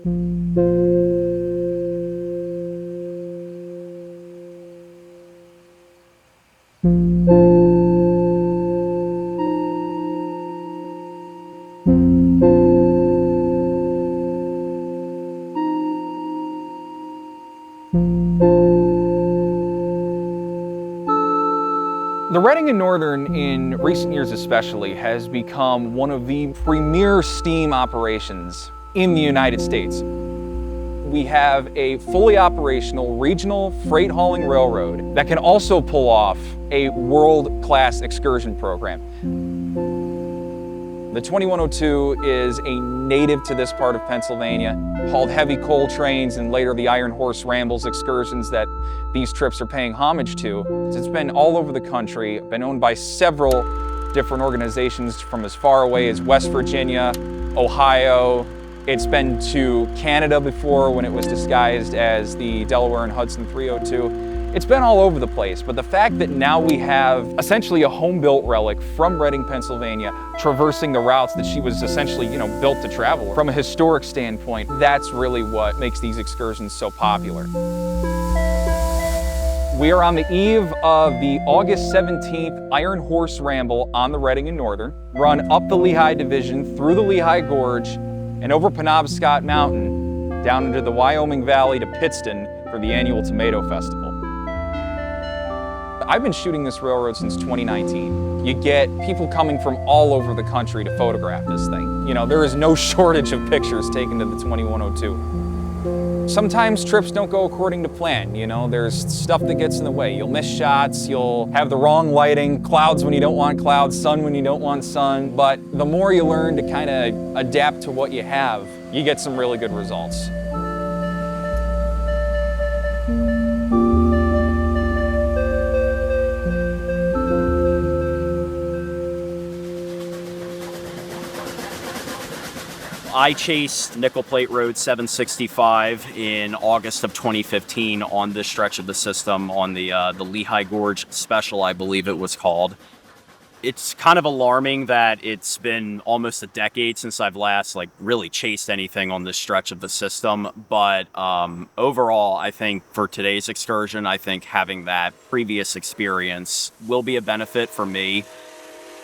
The Reading and Northern, in recent years especially, has become one of the premier steam operations in the United States. We have a fully operational regional freight hauling railroad that can also pull off a world-class excursion program. The 2102 is a native to this part of Pennsylvania, hauled heavy coal trains and later the Iron Horse Rambles excursions that these trips are paying homage to. It's been all over the country, been owned by several different organizations from as far away as West Virginia, Ohio. It's been to Canada before when it was disguised as the Delaware and Hudson 302. It's been all over the place, but the fact that now we have essentially a home-built relic from Reading, Pennsylvania, traversing the routes that she was essentially, built to travel. From a historic standpoint, that's really what makes these excursions so popular. We are on the eve of the August 17th Iron Horse Ramble on the Reading and Northern, run up the Lehigh Division, through the Lehigh Gorge, and over Penobscot Mountain, down into the Wyoming Valley to Pittston for the annual Tomato Festival. I've been shooting this railroad since 2019. You get people coming from all over the country to photograph this thing. There is no shortage of pictures taken to the 2102. Sometimes trips don't go according to plan. There's stuff that gets in the way. You'll miss shots, you'll have the wrong lighting, clouds when you don't want clouds, sun when you don't want sun. But the more you learn to kind of adapt to what you have, you get some really good results. I chased Nickel Plate Road 765 in August of 2015 on this stretch of the system on the Lehigh Gorge Special, I believe it was called. It's kind of alarming that it's been almost a decade since I've last really chased anything on this stretch of the system. But overall, I think for today's excursion, I think having that previous experience will be a benefit for me.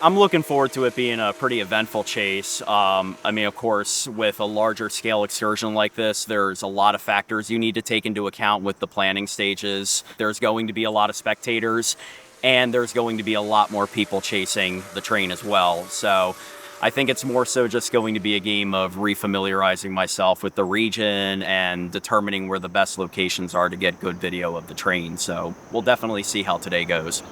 I'm looking forward to it being a pretty eventful chase. Of course, with a larger scale excursion like this, there's a lot of factors you need to take into account with the planning stages. There's going to be a lot of spectators, and there's going to be a lot more people chasing the train as well. So I think it's more so just going to be a game of refamiliarizing myself with the region and determining where the best locations are to get good video of the train. So we'll definitely see how today goes.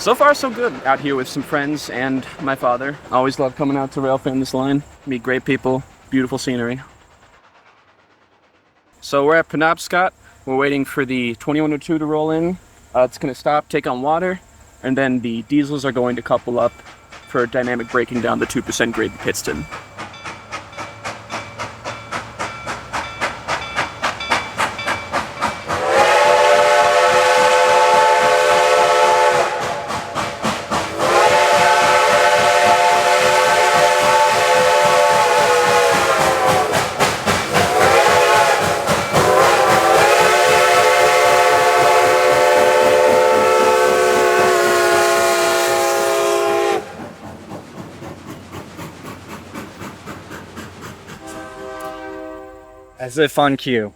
So far, so good. Out here with some friends and my father. Always love coming out to Railfan this line. Meet great people, beautiful scenery. So we're at Penobscot. We're waiting for the 2102 to roll in. It's going to stop, take on water, and then the diesels are going to couple up for dynamic braking down the 2% grade in Pittston. As if on cue.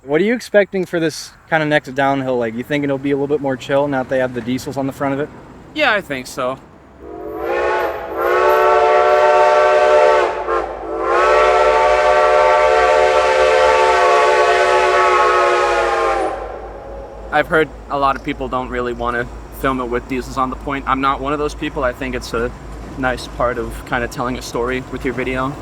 What are you expecting for this kind of next downhill leg? You think it'll be a little bit more chill now that they have the diesels on the front of it? Yeah, I think so. I've heard a lot of people don't really want to film it with diesels on the point. I'm not one of those people. I think it's a nice part of kind of telling a story with your video.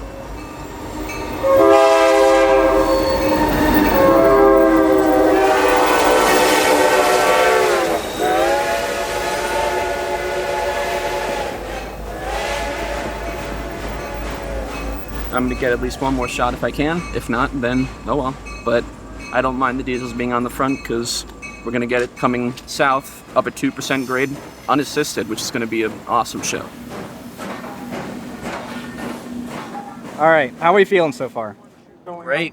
I'm gonna get at least one more shot if I can. If not, then oh well. But I don't mind the diesels being on the front because we're gonna get it coming south up at 2% grade, unassisted, which is gonna be an awesome show. All right, how are we feeling so far? Great.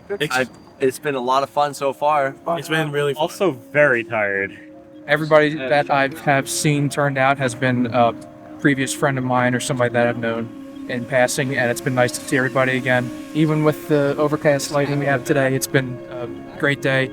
It's been a lot of fun so far. It's been really fun. Also very tired. Everybody that I have seen turned out has been a previous friend of mine or somebody that I've known in passing, and it's been nice to see everybody again. Even with the overcast lighting we have today, it's been a great day.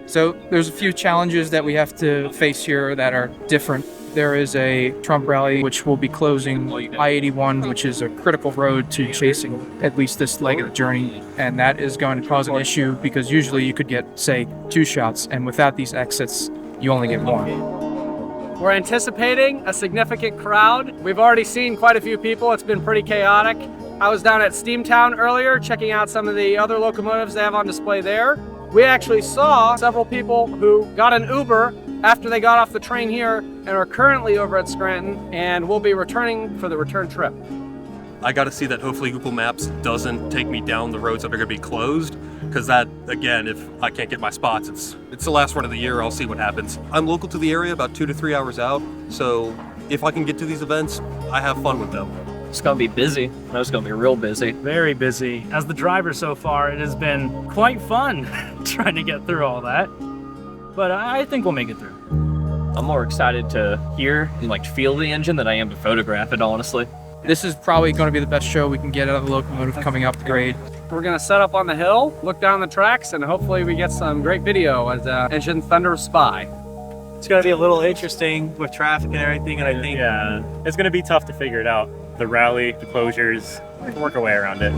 So there's a few challenges that we have to face here that are different. There is a Trump rally which will be closing I-81, which is a critical road to chasing at least this leg of the journey, and that is going to cause an issue because usually you could get, say, 2 shots, and without these exits, you only get 1. We're anticipating a significant crowd. We've already seen quite a few people. It's been pretty chaotic. I was down at Steamtown earlier checking out some of the other locomotives they have on display there. We actually saw several people who got an Uber after they got off the train here and are currently over at Scranton and will be returning for the return trip. I got to see that hopefully Google Maps doesn't take me down the roads that are going to be closed, because that, again, if I can't get my spots, it's the last run of the year. I'll see what happens. I'm local to the area, about 2 to 3 hours out, so if I can get to these events, I have fun with them. It's gonna be busy. I know it's gonna be real busy. Very busy. As the driver so far, it has been quite fun trying to get through all that. But I think we'll make it through. I'm more excited to hear and feel the engine than I am to photograph it, honestly. This is probably going to be the best show we can get out of the locomotive coming up the grade. We're gonna set up on the hill, look down the tracks, and hopefully we get some great video as engine thunders by. It's going to be a little interesting with traffic and everything, and I think it's going to be tough to figure it out. The rally, the closures, we can work our way around it.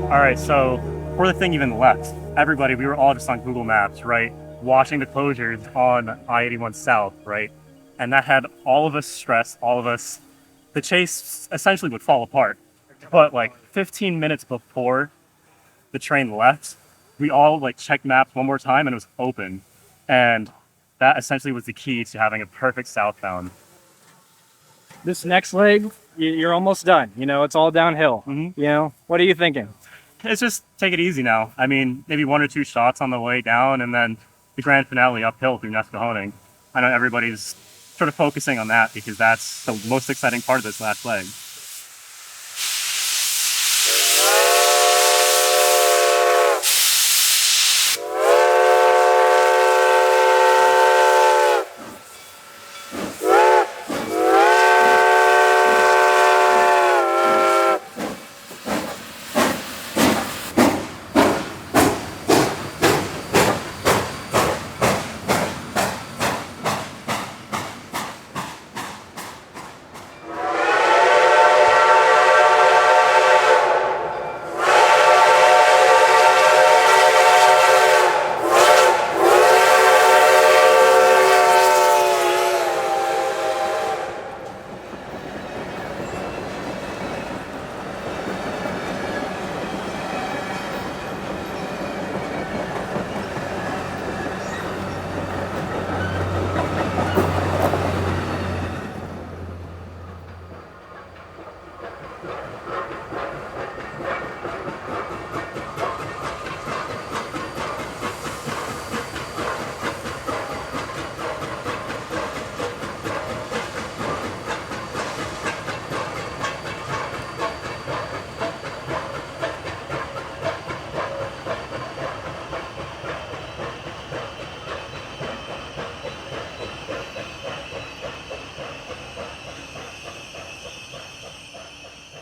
Alright, so before the thing even left, everybody, we were all just on Google Maps, right? Watching the closures on I-81 South, right? And that had all of us stressed, all of us. The chase essentially would fall apart. But 15 minutes before the train left, we all checked maps one more time and it was open. And that essentially was the key to having a perfect southbound. This next leg, you're almost done. It's all downhill. What are you thinking? It's just take it easy now. I mean, maybe 1 or 2 shots on the way down and then the grand finale uphill through Nescahoning. I know everybody's sort of focusing on that because that's the most exciting part of this last leg.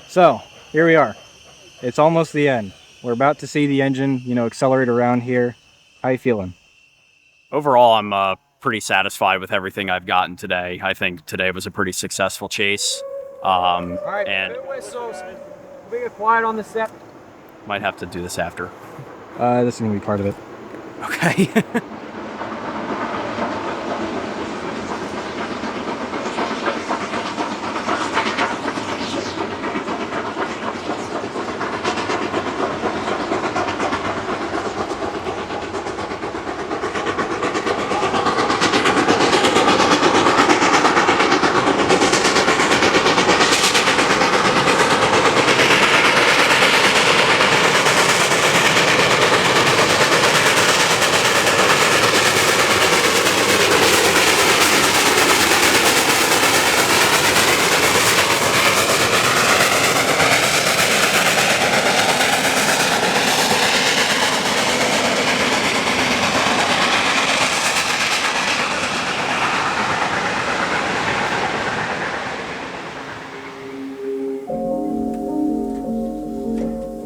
So here we are. It's almost the end. We're about to see the engine, accelerate around here. How you feeling? Overall, I'm pretty satisfied with everything I've gotten today. I think today was a pretty successful chase. All right, and whistles. We get quiet on the set. might have to do this after. This is gonna be part of it. Okay.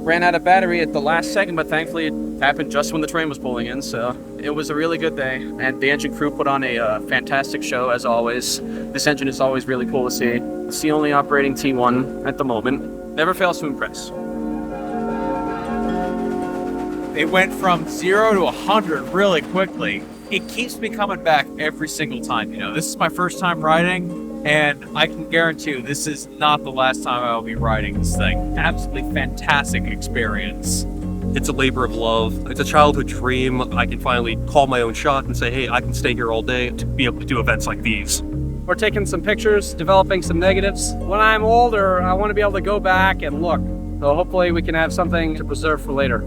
Ran out of battery at the last second, but thankfully it happened just when the train was pulling in, so it was a really good day. And the engine crew put on a fantastic show, as always. This engine is always really cool to see. It's the only operating T1 at the moment. Never fails to impress. It went from 0 to 100 really quickly. It keeps me coming back every single time. This is my first time riding, and I can guarantee you this is not the last time I'll be riding this thing. Absolutely fantastic experience. It's a labor of love. It's a childhood dream. I can finally call my own shot and say, hey, I can stay here all day to be able to do events like these. We're taking some pictures, developing some negatives. When I'm older, I want to be able to go back and look. So hopefully we can have something to preserve for later.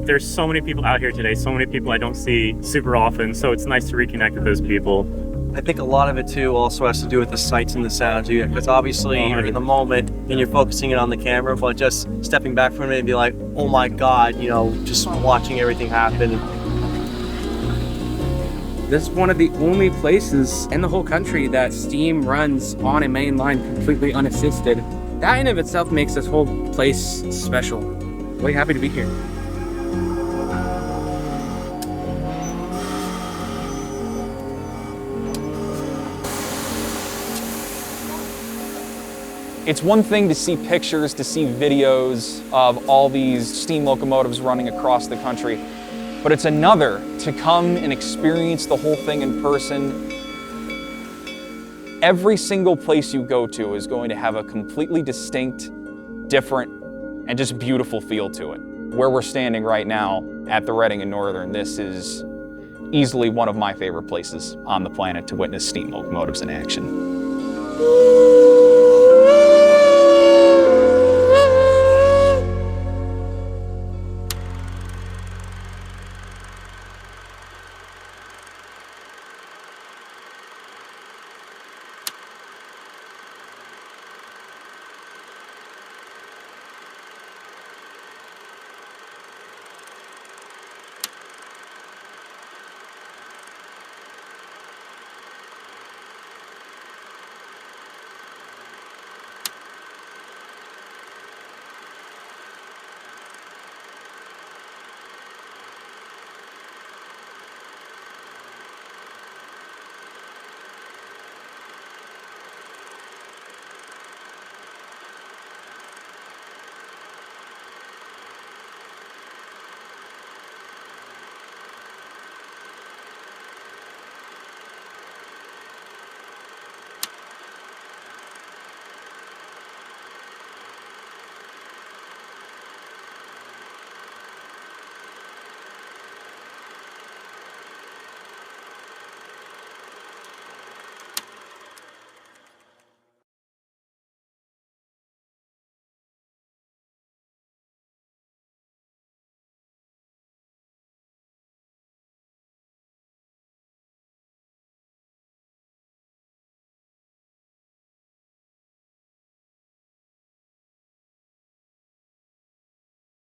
There's so many people out here today, so many people I don't see super often, so it's nice to reconnect with those people. I think a lot of it too also has to do with the sights and the sounds, because obviously you're in the moment and you're focusing it on the camera, but just stepping back from it and be like, oh my God, just watching everything happen. This is one of the only places in the whole country that steam runs on a main line completely unassisted. That in of itself makes this whole place special. Really happy to be here. It's one thing to see pictures, to see videos of all these steam locomotives running across the country, but it's another to come and experience the whole thing in person. Every single place you go to is going to have a completely distinct, different, and just beautiful feel to it. Where we're standing right now at the Reading and Northern, this is easily one of my favorite places on the planet to witness steam locomotives in action.